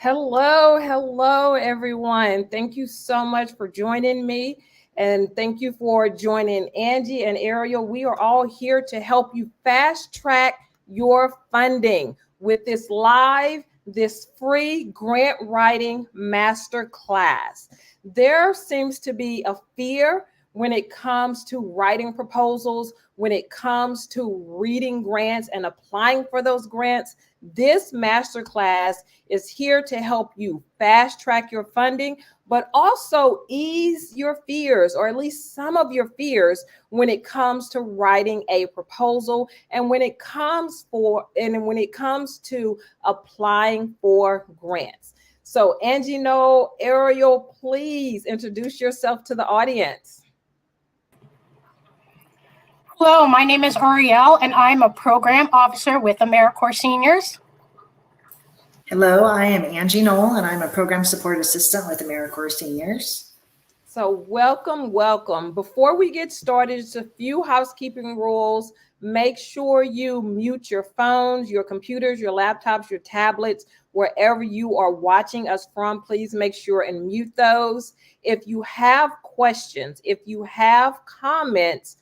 Hello, everyone. Thank you so much for joining me. And thank you for joining Angie and Ariel. We are all here to help you fast track your funding with this free grant writing master class. There seems to be a fear when it comes to writing proposals, when it comes to reading grants and applying for those grants. This masterclass is here to help you fast track your funding, but also ease your fears, or at least some of your fears, when it comes to writing a proposal and when it comes to applying for grants. So Angie, Ariel, please introduce yourself to the audience. Hello, my name is Ariel, and I'm a program officer with AmeriCorps Seniors. Hello, I am Angie Knoll, and I'm a program support assistant with AmeriCorps Seniors. So welcome. Before we get started, just a few housekeeping rules. Make sure you mute your phones, your computers, your laptops, your tablets, wherever you are watching us from. Please make sure and mute those. If you have questions, if you have comments,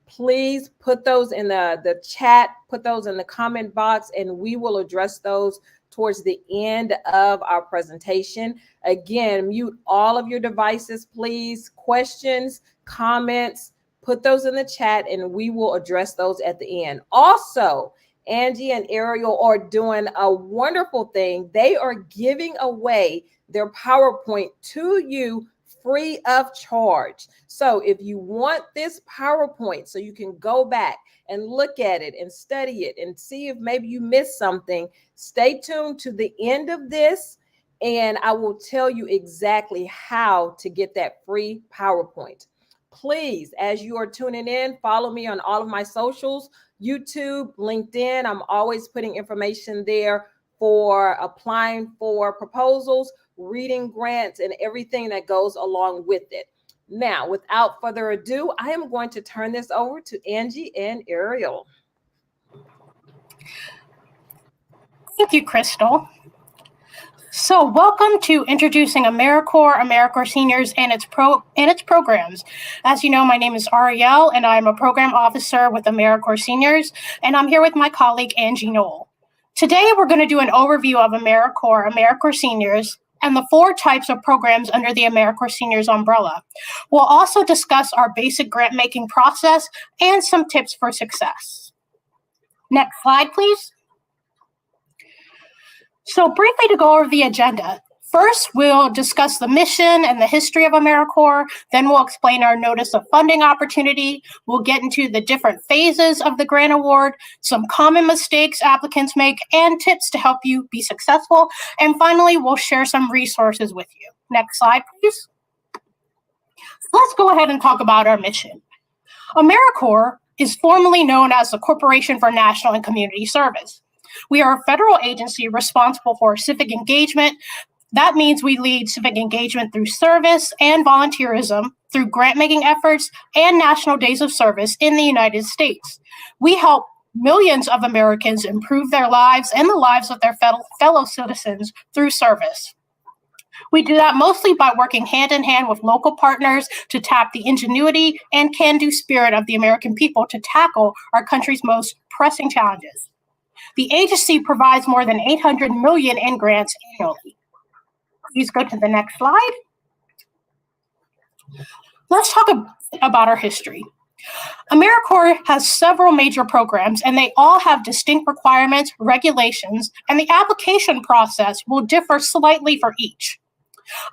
please put those in the chat, put those in the comment box, and we will address those towards the end of our presentation. Again, mute all of your devices, please. Questions, comments, put those in the chat, and we will address those at the end. Also, Angie and Ariel are doing a wonderful thing. They are giving away their PowerPoint to you free of charge. So if you want this PowerPoint so you can go back and look at it and study it and see if maybe you missed something, stay tuned to the end of this and I will tell you exactly how to get that free PowerPoint. Please, as you are tuning in, follow me on all of my socials, YouTube, LinkedIn. I'm always putting information there for applying for proposals, reading grants, and everything that goes along with it. Now, without further ado, I am going to turn this over to Angie and Ariel. Thank you, Crystal. So welcome to Introducing AmeriCorps Seniors and its programs. As you know, my name is Ariel, and I'm a program officer with AmeriCorps Seniors, and I'm here with my colleague, Angie Knoll. Today, we're going to do an overview of AmeriCorps Seniors, and the 4 types of programs under the AmeriCorps Seniors umbrella. We'll also discuss our basic grant-making process and some tips for success. Next slide, please. So briefly to go over the agenda. First, we'll discuss the mission and the history of AmeriCorps. Then we'll explain our notice of funding opportunity. We'll get into the different phases of the grant award, some common mistakes applicants make, and tips to help you be successful. And finally, we'll share some resources with you. Next slide, please. Let's go ahead and talk about our mission. AmeriCorps is formally known as the Corporation for National and Community Service. We are a federal agency responsible for civic engagement. That means we lead civic engagement through service and volunteerism, through grant-making efforts and national days of service in the United States. We help millions of Americans improve their lives and the lives of their fellow citizens through service. We do that mostly by working hand in hand with local partners to tap the ingenuity and can-do spirit of the American people to tackle our country's most pressing challenges. The agency provides more than $800 million in grants annually. Please go to the next slide. Let's talk about our history. AmeriCorps has several major programs, and they all have distinct requirements, regulations, and the application process will differ slightly for each.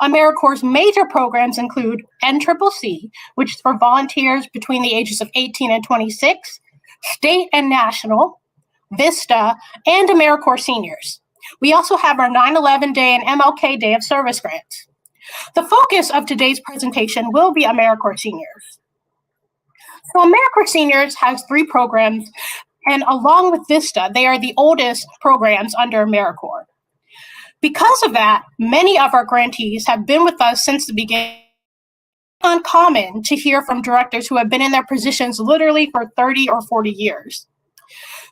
AmeriCorps' major programs include NCCC, which is for volunteers between the ages of 18 and 26, state and national, VISTA, and AmeriCorps Seniors. We also have our 9/11 Day and MLK Day of Service grants. The focus of today's presentation will be AmeriCorps Seniors. So AmeriCorps Seniors has 3 programs, and along with VISTA, they are the oldest programs under AmeriCorps. Because of that, many of our grantees have been with us since the beginning. It's uncommon to hear from directors who have been in their positions literally for 30 or 40 years.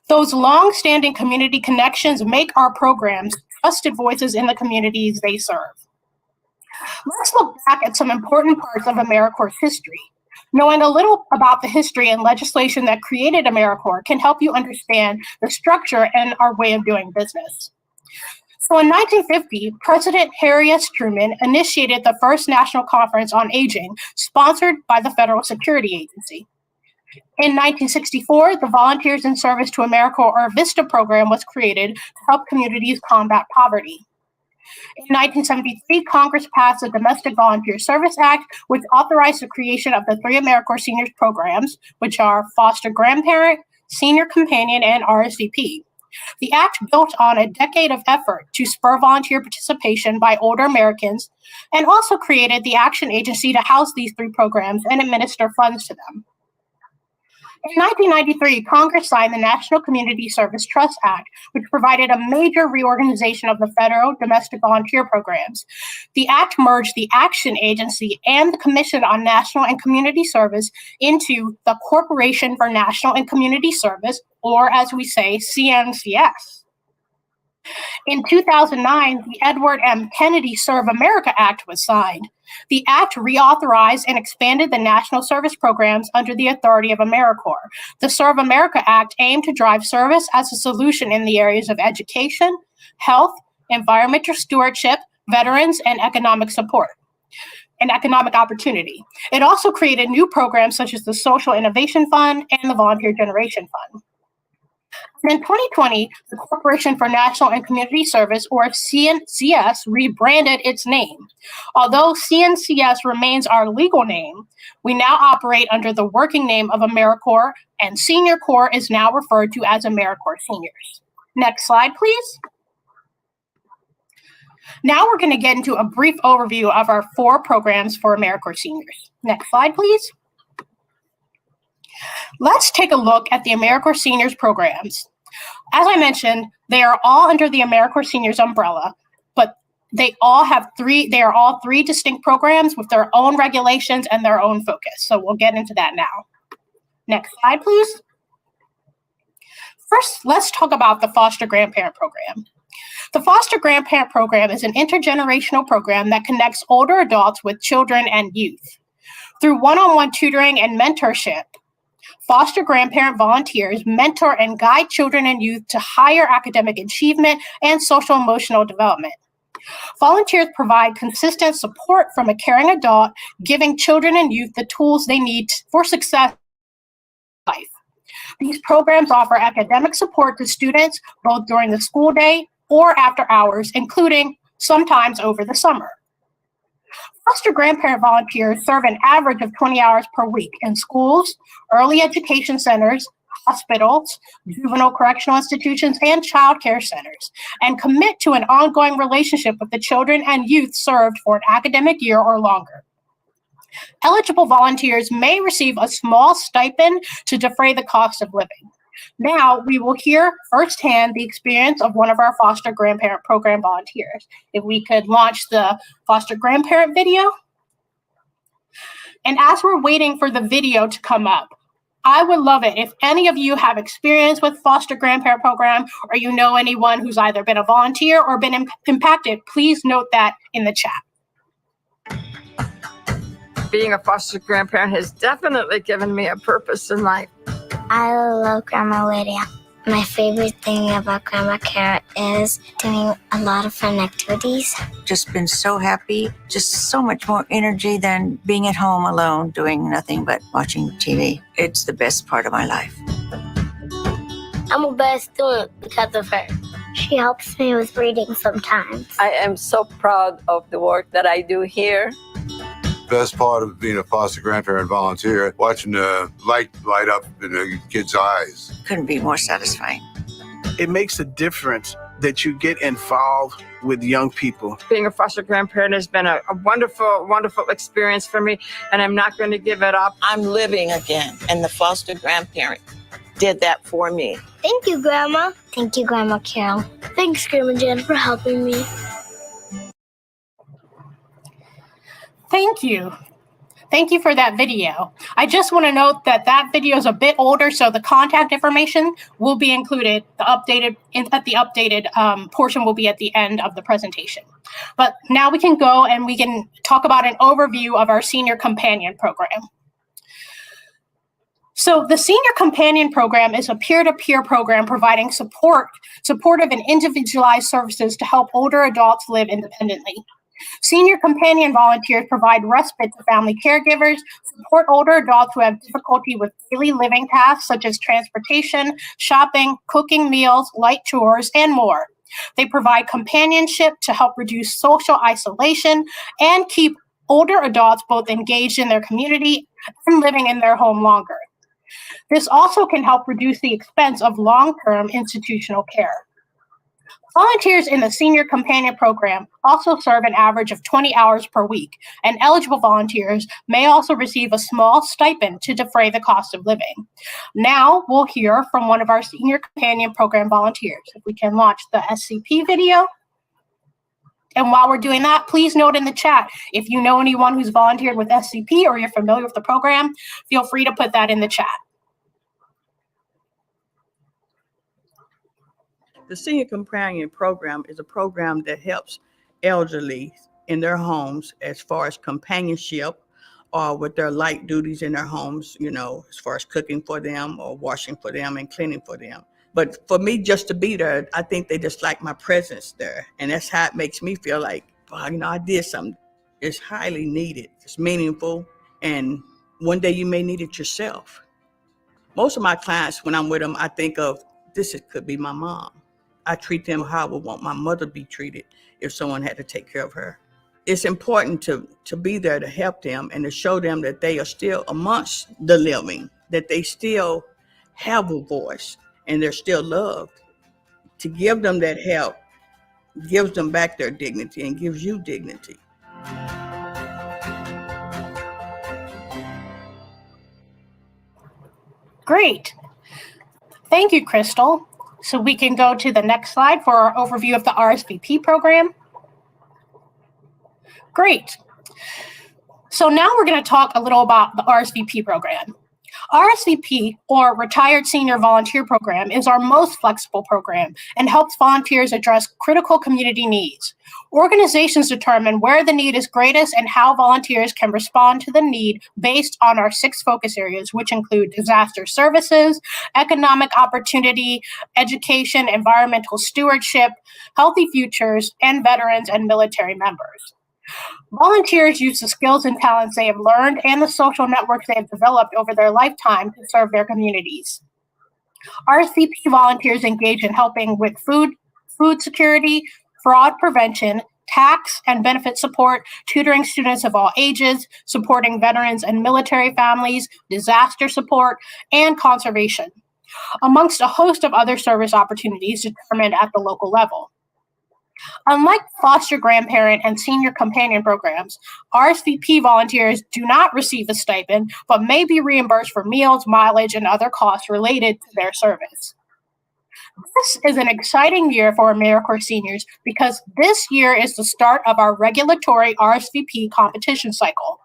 Those long-standing community connections make our programs trusted voices in the communities they serve. Let's look back at some important parts of AmeriCorps' history. Knowing a little about the history and legislation that created AmeriCorps can help you understand the structure and our way of doing business. So in 1950, President Harry S. Truman initiated the first National Conference on Aging, sponsored by the Federal Security Agency. In 1964, the Volunteers in Service to AmeriCorps, or VISTA program, was created to help communities combat poverty. In 1973, Congress passed the Domestic Volunteer Service Act, which authorized the creation of the 3 AmeriCorps Seniors programs, which are Foster Grandparent, Senior Companion, and RSVP. The act built on a decade of effort to spur volunteer participation by older Americans and also created the Action Agency to house these 3 programs and administer funds to them. In 1993, Congress signed the National Community Service Trust Act, which provided a major reorganization of the federal domestic volunteer programs. The act merged the Action Agency and the Commission on National and Community Service into the Corporation for National and Community Service, or as we say, CNCS. In 2009, the Edward M. Kennedy Serve America Act was signed. The act reauthorized and expanded the national service programs under the authority of AmeriCorps. The Serve America Act aimed to drive service as a solution in the areas of education, health, environmental stewardship, veterans, and economic support and economic opportunity. It also created new programs such as the Social Innovation Fund and the Volunteer Generation Fund. In 2020, the Corporation for National and Community Service, or CNCS, rebranded its name. Although CNCS remains our legal name, we now operate under the working name of AmeriCorps, and Senior Corps is now referred to as AmeriCorps Seniors. Next slide, please. Now we're going to get into a brief overview of our 4 programs for AmeriCorps Seniors. Next slide, please. Let's take a look at the AmeriCorps Seniors programs. As I mentioned, they are all under the AmeriCorps Seniors umbrella, but they are all 3 distinct programs with their own regulations and their own focus. So we'll get into that now. Next slide, please. First, let's talk about the Foster Grandparent Program. The Foster Grandparent Program is an intergenerational program that connects older adults with children and youth. Through one-on-one tutoring and mentorship, foster grandparent volunteers mentor and guide children and youth to higher academic achievement and social emotional development. Volunteers provide consistent support from a caring adult, giving children and youth the tools they need for success in life. These programs offer academic support to students both during the school day or after hours, including sometimes over the summer. Foster grandparent volunteers serve an average of 20 hours per week in schools, early education centers, hospitals, juvenile correctional institutions, and child care centers, and commit to an ongoing relationship with the children and youth served for an academic year or longer. Eligible volunteers may receive a small stipend to defray the cost of living. Now, we will hear firsthand the experience of one of our foster grandparent program volunteers. If we could launch the foster grandparent video. And as we're waiting for the video to come up, I would love it if any of you have experience with foster grandparent program, or you know anyone who's either been a volunteer or been impacted, please note that in the chat. Being a foster grandparent has definitely given me a purpose in life. I love Grandma Lydia. My favorite thing about Grandma Carrot is doing a lot of fun activities. Just been so happy, just so much more energy than being at home alone doing nothing but watching TV. It's the best part of my life. I'm a best student because of her. She helps me with reading sometimes. I am so proud of the work that I do here. Best part of being a foster grandparent volunteer, watching the light up in the kids' eyes. Couldn't be more satisfying. It makes a difference that you get involved with young people. Being a foster grandparent has been a wonderful, wonderful experience for me, and I'm not going to give it up. I'm living again, and the foster grandparent did that for me. Thank you, Grandma. Thank you, Grandma Carol. Thanks, Grandma Jen, for helping me. Thank you. Thank you for that video. I just want to note that that video is a bit older, so the contact information will be included. The updated portion will be at the end of the presentation. But now we can go and we can talk about an overview of our Senior Companion Program. So the Senior Companion Program is a peer-to-peer program providing supportive and individualized services to help older adults live independently. Senior Companion volunteers provide respite to family caregivers, support older adults who have difficulty with daily living tasks such as transportation, shopping, cooking meals, light chores, and more. They provide companionship to help reduce social isolation and keep older adults both engaged in their community and living in their home longer. This also can help reduce the expense of long-term institutional care. Volunteers in the Senior Companion Program also serve an average of 20 hours per week, and eligible volunteers may also receive a small stipend to defray the cost of living. Now we'll hear from one of our Senior Companion Program volunteers. If we can launch the SCP video. And while we're doing that, please note in the chat, if you know anyone who's volunteered with SCP or you're familiar with the program, feel free to put that in the chat. The Senior Companion Program is a program that helps elderly in their homes as far as companionship or with their light duties in their homes, you know, as far as cooking for them or washing for them and cleaning for them. But for me, just to be there, I think they just like my presence there. And that's how it makes me feel like, wow, you know, I did something. It's highly needed. It's meaningful. And one day you may need it yourself. Most of my clients, when I'm with them, I think of, could be my mom. I treat them how I would want my mother to be treated if someone had to take care of her. It's important to be there to help them and to show them that they are still amongst the living, that they still have a voice and they're still loved. To give them that help gives them back their dignity and gives you dignity. Great. Thank you, Crystal. So we can go to the next slide for our overview of the RSVP program. Great. So now we're going to talk a little about the RSVP program. RSVP, or Retired Senior Volunteer Program, is our most flexible program and helps volunteers address critical community needs. Organizations determine where the need is greatest and how volunteers can respond to the need based on our 6 focus areas, which include disaster services, economic opportunity, education, environmental stewardship, healthy futures, and veterans and military members. Volunteers use the skills and talents they have learned and the social networks they have developed over their lifetime to serve their communities. RSVP volunteers engage in helping with food security, fraud prevention, tax and benefit support, tutoring students of all ages, supporting veterans and military families, disaster support, and conservation, amongst a host of other service opportunities determined at the local level. Unlike foster grandparent and senior companion programs, RSVP volunteers do not receive a stipend, but may be reimbursed for meals, mileage, and other costs related to their service. This is an exciting year for AmeriCorps seniors because this year is the start of our regulatory RSVP competition cycle.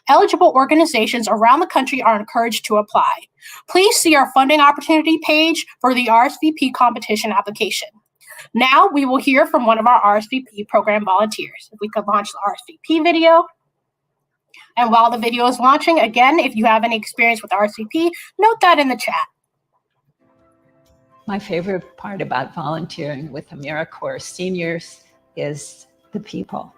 Eligible organizations around the country are encouraged to apply. Please see our funding opportunity page for the RSVP competition application. Now we will hear from one of our RSVP program volunteers. If we could launch the RSVP video. And while the video is launching, again, if you have any experience with RSVP, note that in the chat. My favorite part about volunteering with AmeriCorps seniors is the people.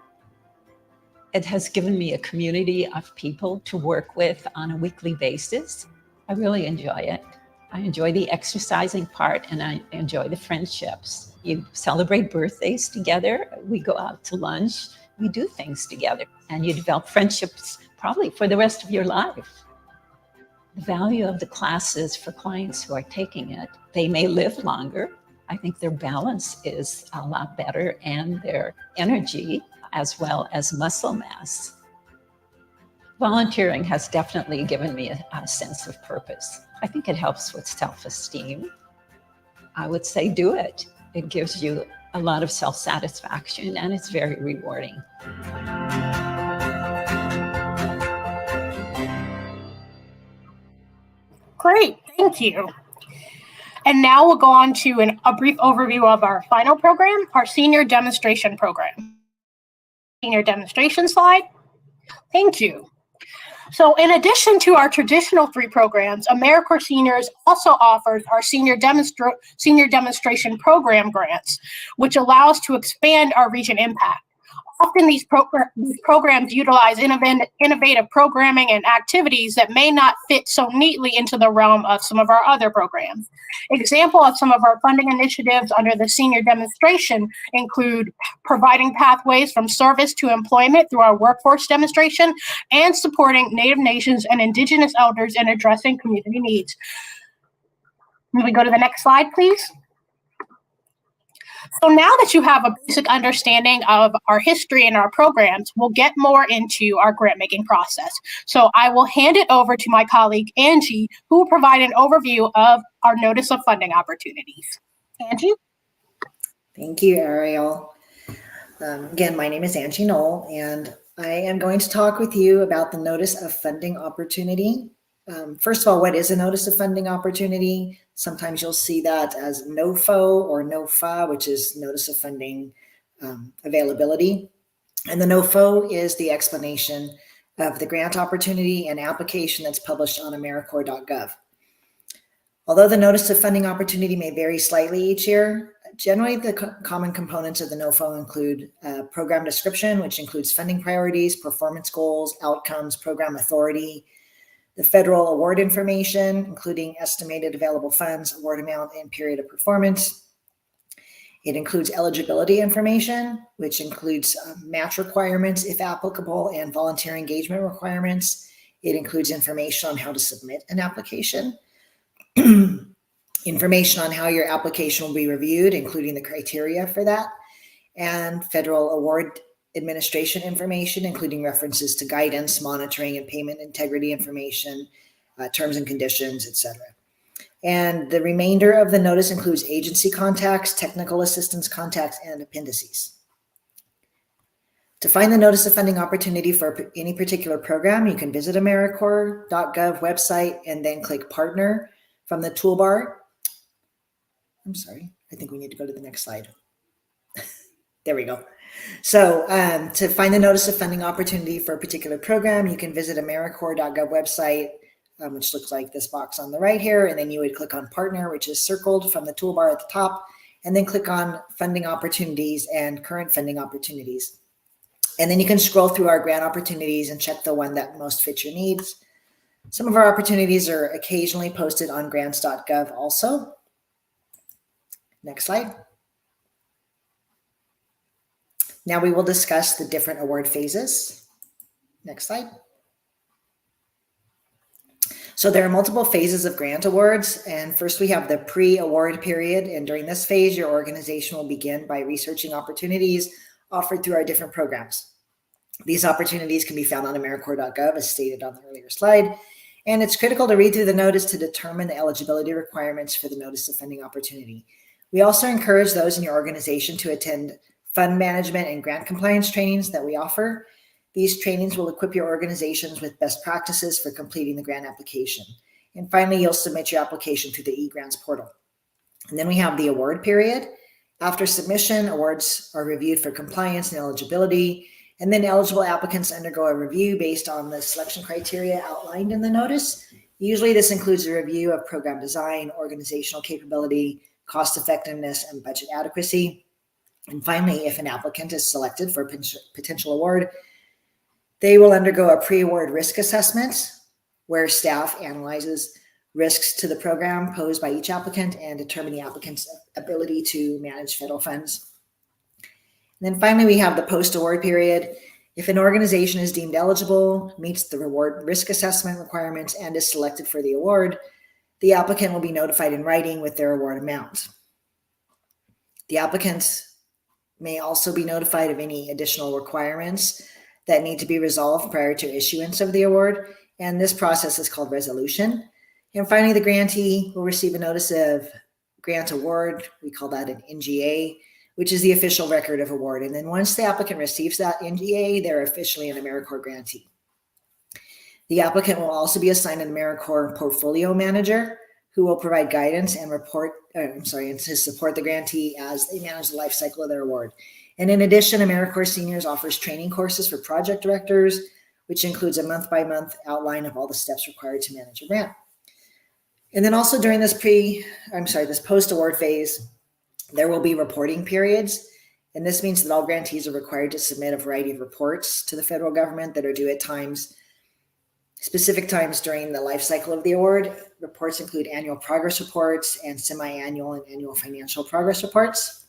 It has given me a community of people to work with on a weekly basis. I really enjoy it. I enjoy the exercising part and I enjoy the friendships. You celebrate birthdays together, we go out to lunch, we do things together, and you develop friendships probably for the rest of your life. The value of the classes for clients who are taking it, they may live longer. I think their balance is a lot better and their energy as well as muscle mass. Volunteering has definitely given me a sense of purpose. I think it helps with self-esteem. I would say do it. It gives you a lot of self-satisfaction and it's very rewarding. Great, thank you. And now we'll go on to a brief overview of our final program, our senior demonstration program. Senior demonstration slide. Thank you. So in addition to our traditional 3 programs, AmeriCorps Seniors also offers our senior demonstration program grants, which allow us to expand our reach and impact. Often these programs utilize innovative programming and activities that may not fit so neatly into the realm of some of our other programs. Example of some of our funding initiatives under the senior demonstration include providing pathways from service to employment through our workforce demonstration and supporting Native Nations and Indigenous elders in addressing community needs. Can we go to the next slide, please? So now that you have a basic understanding of our history and our programs, we'll get more into our grant making process. So I will hand it over to my colleague, Angie, who will provide an overview of our Notice of Funding Opportunities. Angie? Thank you, Ariel. Again, my name is Angie Knoll, and I am going to talk with you about the Notice of Funding Opportunity. First of all, what is a Notice of Funding Opportunity? Sometimes you'll see that as NOFO or NOFA, which is Notice of Funding Availability. And the NOFO is the explanation of the grant opportunity and application that's published on AmeriCorps.gov. Although the Notice of Funding Opportunity may vary slightly each year, generally the common components of the NOFO include program description, which includes funding priorities, performance goals, outcomes, program authority, the federal award information, including estimated available funds, award amount, and period of performance. It includes eligibility information, which includes match requirements, if applicable, and volunteer engagement requirements. It includes information on how to submit an application, information on how your application will be reviewed, including the criteria for that, and federal award administration information, including references to guidance, monitoring, and payment integrity information, terms and conditions, etc. And the remainder of the notice includes agency contacts, technical assistance contacts, and appendices. To find the Notice of Funding Opportunity for any particular program, you can visit AmeriCorps.gov website and then click Partner from the toolbar. I'm sorry, I think we need to go to the next slide. There we go. So to find the Notice of Funding Opportunity for a particular program, you can visit AmeriCorps.gov website, which looks like this box on the right here, and then you would click on Partner, which is circled from the toolbar at the top, and then click on Funding Opportunities and Current Funding Opportunities. And then you can scroll through our grant opportunities and check the one that most fits your needs. Some of our opportunities are occasionally posted on grants.gov also. Next slide. Now we will discuss the different award phases. Next slide. So there are multiple phases of grant awards, and first we have the pre-award period, and during this phase, your organization will begin by researching opportunities offered through our different programs. These opportunities can be found on AmeriCorps.gov, as stated on the earlier slide, and it's critical to read through the notice to determine the eligibility requirements for the Notice of Funding Opportunity. We also encourage those in your organization to attend fund management and grant compliance trainings that we offer. These trainings will equip your organizations with best practices for completing the grant application. And finally, you'll submit your application through the eGrants portal. And then we have the award period. After submission, awards are reviewed for compliance and eligibility, and then eligible applicants undergo a review based on the selection criteria outlined in the notice. Usually this includes a review of program design, organizational capability, cost effectiveness, and budget adequacy. And finally, if an applicant is selected for a potential award, they will undergo a pre-award risk assessment where staff analyzes risks to the program posed by each applicant and determine the applicant's ability to manage federal funds. And then finally, we have the post-award period. If an organization is deemed eligible, meets the reward risk assessment requirements, and is selected for the award, the applicant will be notified in writing with their award amount. The applicants may also be notified of any additional requirements that need to be resolved prior to issuance of the award, and this process is called resolution. And finally, the grantee will receive a notice of grant award. We call that an NGA, which is the official record of award. And then once the applicant receives that NGA, they're officially an AmeriCorps grantee. The applicant will also be assigned an AmeriCorps portfolio manager who will provide guidance and and to support the grantee as they manage the life cycle of their award. And in addition, AmeriCorps Seniors offers training courses for project directors, which includes a month-by-month outline of all the steps required to manage a grant. And then also during this post-award phase, there will be reporting periods. And this means that all grantees are required to submit a variety of reports to the federal government that are due at specific times during the life cycle of the award. Reports include annual progress reports and semi-annual and annual financial progress reports.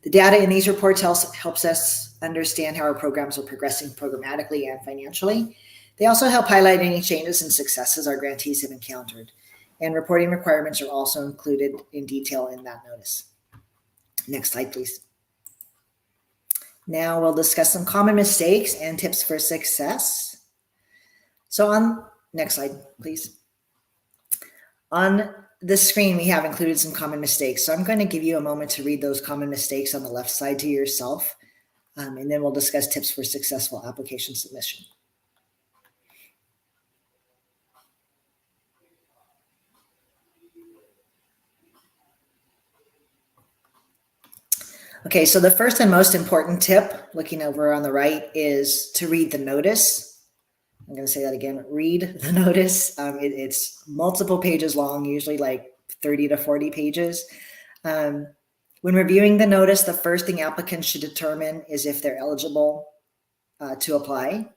The data in these reports helps us understand how our programs are progressing programmatically and financially. They also help highlight any changes and successes our grantees have encountered. And reporting requirements are also included in detail in that notice. Next slide, please. Now we'll discuss some common mistakes and tips for success. So next slide, please. On the screen, we have included some common mistakes. So I'm going to give you a moment to read those common mistakes on the left side to yourself, and then we'll discuss tips for successful application submission. Okay, so the first and most important tip, looking over on the right, is to read the notice. I'm going to say that again, read the notice. It's multiple pages long, usually like 30 to 40 pages. When reviewing the notice, the first thing applicants should determine is if they're eligible to apply.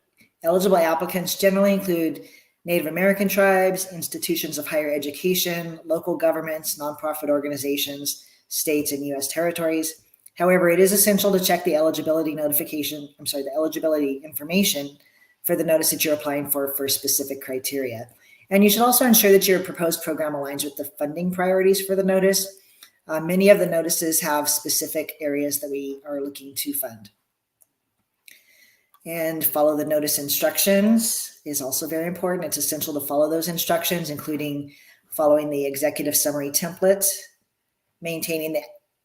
Eligible applicants generally include Native American tribes, institutions of higher education, local governments, nonprofit organizations, states, and U.S. territories. However, it is essential to check the eligibility information for the notice that you're applying for specific criteria. And you should also ensure that your proposed program aligns with the funding priorities for the notice. Many of the notices have specific areas that we are looking to fund. And follow the notice instructions is also very important. It's essential to follow those instructions, including following the executive summary template, maintaining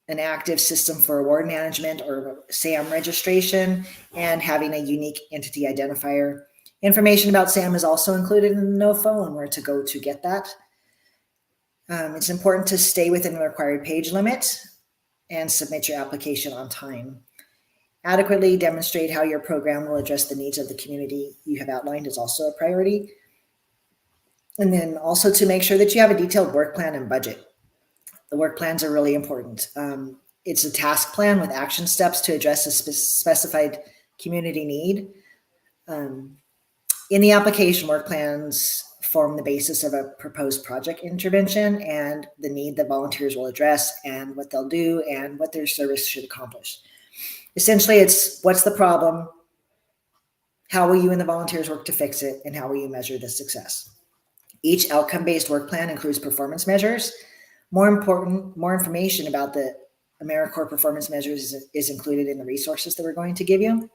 an active system for award management or SAM registration, and having a unique entity identifier. Information about SAM is also included in the NOFO and where to go to get that. It's important to stay within the required page limit and submit your application on time. Adequately demonstrate how your program will address the needs of the community you have outlined is also a priority. And then also to make sure that you have a detailed work plan and budget. The work plans are really important. It's a task plan with action steps to address a specified community need. In the application, work plans form the basis of a proposed project intervention and the need that volunteers will address and what they'll do and what their service should accomplish. Essentially, it's what's the problem, how will you and the volunteers work to fix it, and how will you measure the success. Each outcome-based work plan includes performance measures. More information about the AmeriCorps performance measures is included in the resources that we're going to give you.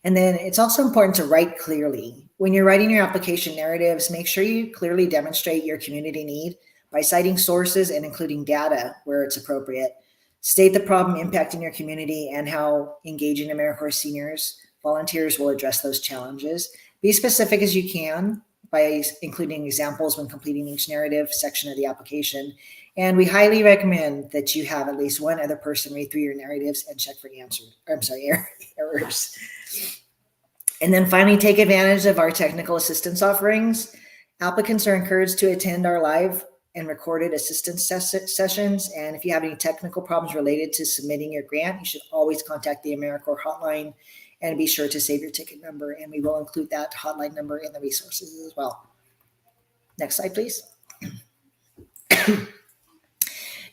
And then it's also important to write clearly. When you're writing your application narratives, make sure you clearly demonstrate your community need by citing sources and including data where it's appropriate. State the problem impacting your community and how engaging AmeriCorps seniors, volunteers will address those challenges. Be specific as you can by including examples when completing each narrative section of the application. And we highly recommend that you have at least one other person read through your narratives and check for errors. And then finally, take advantage of our technical assistance offerings. Applicants are encouraged to attend our live and recorded assistance sessions. And if you have any technical problems related to submitting your grant, you should always contact the AmeriCorps hotline and be sure to save your ticket number. And we will include that hotline number in the resources as well. Next slide, please.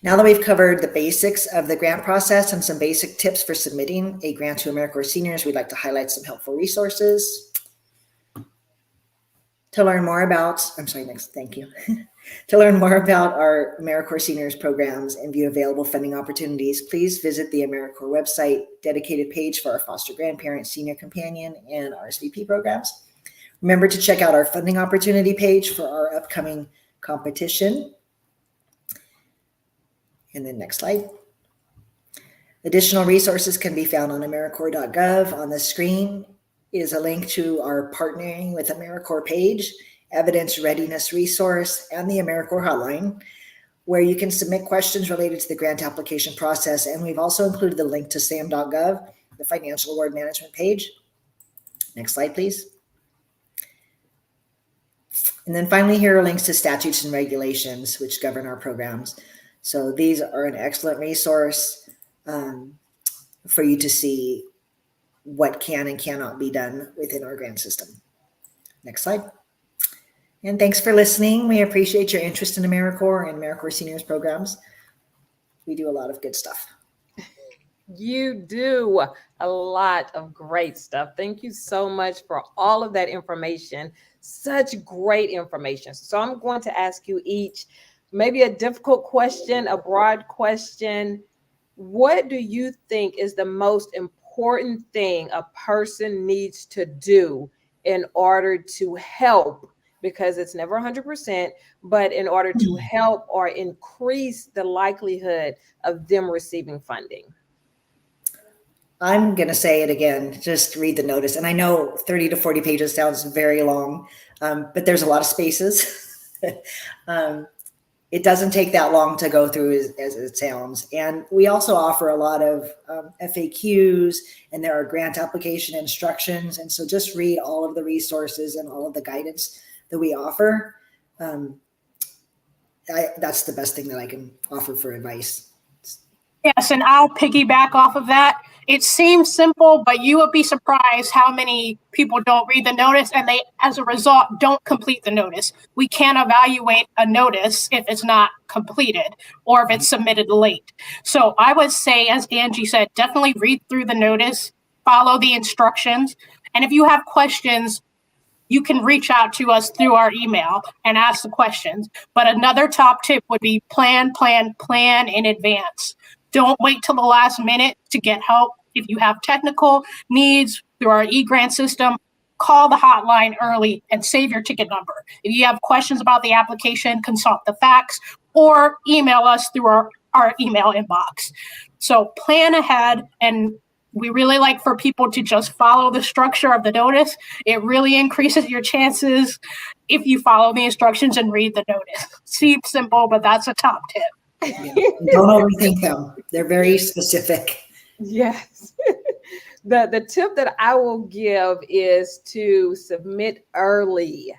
Now that we've covered the basics of the grant process and some basic tips for submitting a grant to AmeriCorps seniors, we'd like to highlight some helpful resources. To learn more about, To learn more about our AmeriCorps seniors programs and view available funding opportunities, please visit the AmeriCorps website dedicated page for our foster grandparent, senior companion, and RSVP programs. Remember to check out our funding opportunity page for our upcoming competition. And then next slide. Additional resources can be found on AmeriCorps.gov on the screen. is a link to our Partnering with AmeriCorps page, Evidence Readiness Resource, and the AmeriCorps Hotline, where you can submit questions related to the grant application process. And we've also included the link to sam.gov, the Financial Award Management page. Next slide, please. And then finally, here are links to statutes and regulations which govern our programs. So these are an excellent resource for you to see what can and cannot be done within our grant system. Next slide. And thanks for listening. We appreciate your interest in AmeriCorps and AmeriCorps Seniors programs. We do a lot of good stuff. You do a lot of great stuff. Thank you so much for all of that information. Such great information. So I'm going to ask you each maybe a difficult question, a broad question. What do you think is the most important thing a person needs to do in order to help? Because it's never 100%, but in order to help or increase the likelihood of them receiving funding? I'm going to say it again, just read the notice. And I know 30 to 40 pages sounds very long, but there's a lot of spaces. It doesn't take that long to go through as it sounds. And we also offer a lot of FAQs, and there are grant application instructions. And so just read all of the resources and all of the guidance that we offer. That's the best thing that I can offer for advice. Yes, and I'll piggyback off of that. It seems simple, but you would be surprised how many people don't read the notice and they, as a result, don't complete the notice. We can't evaluate a notice if it's not completed or if it's submitted late. So I would say, as Angie said, definitely read through the notice, follow the instructions. And if you have questions, you can reach out to us through our email and ask the questions. But another top tip would be plan in advance. Don't wait till the last minute to get help. If you have technical needs through our e-grant system, call the hotline early and save your ticket number. If you have questions about the application, consult the facts or email us through our email inbox. So plan ahead, and we really like for people to just follow the structure of the notice. It really increases your chances if you follow the instructions and read the notice. Seems simple, but that's a top tip. Yeah. Don't overthink them. They're very specific. Yes. The tip that I will give is to submit early.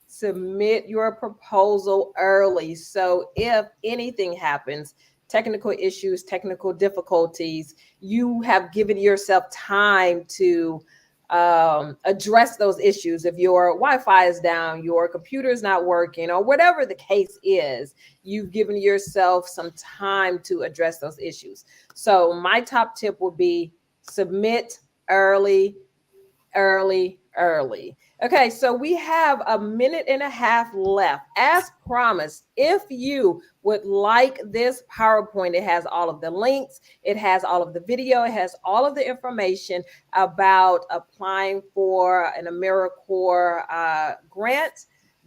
Submit your proposal early. So if anything happens, technical issues, technical difficulties, you have given yourself time to address those issues. If your Wi-Fi is down, your computer is not working, or whatever the case is, you've given yourself some time to address those issues. So my top tip would be submit early. Okay, so we have a minute and a half left. As promised, if you would like this PowerPoint, it has all of the links, it has all of the video, it has all of the information about applying for an AmeriCorps grant,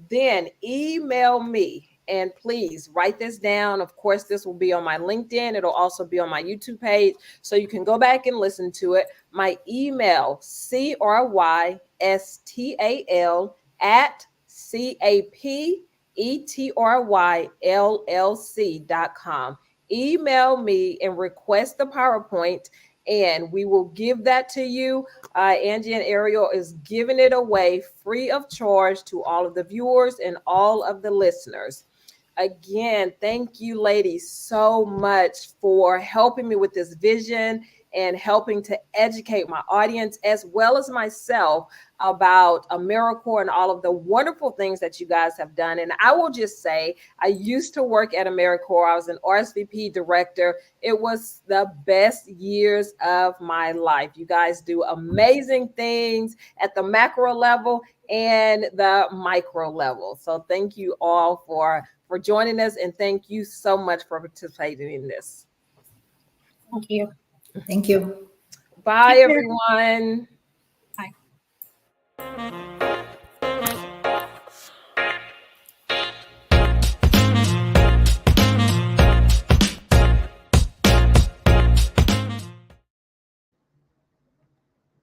then email me. And please write this down. Of course, this will be on my LinkedIn. It'll also be on my YouTube page, so you can go back and listen to it. My email, CRYSTAL@capetryllc.com. Email me and request the PowerPoint, and we will give that to you. Angie and Ariel is giving it away free of charge to all of the viewers and all of the listeners. Again, thank you, ladies, so much for helping me with this vision and helping to educate my audience as well as myself about AmeriCorps and all of the wonderful things that you guys have done. And I will just say, I used to work at AmeriCorps. I was an RSVP director. It was the best years of my life. You guys do amazing things at the macro level and the micro level. So thank you all for joining us, and thank you so much for participating in this. Thank you. Thank you. Bye, everyone. Bye.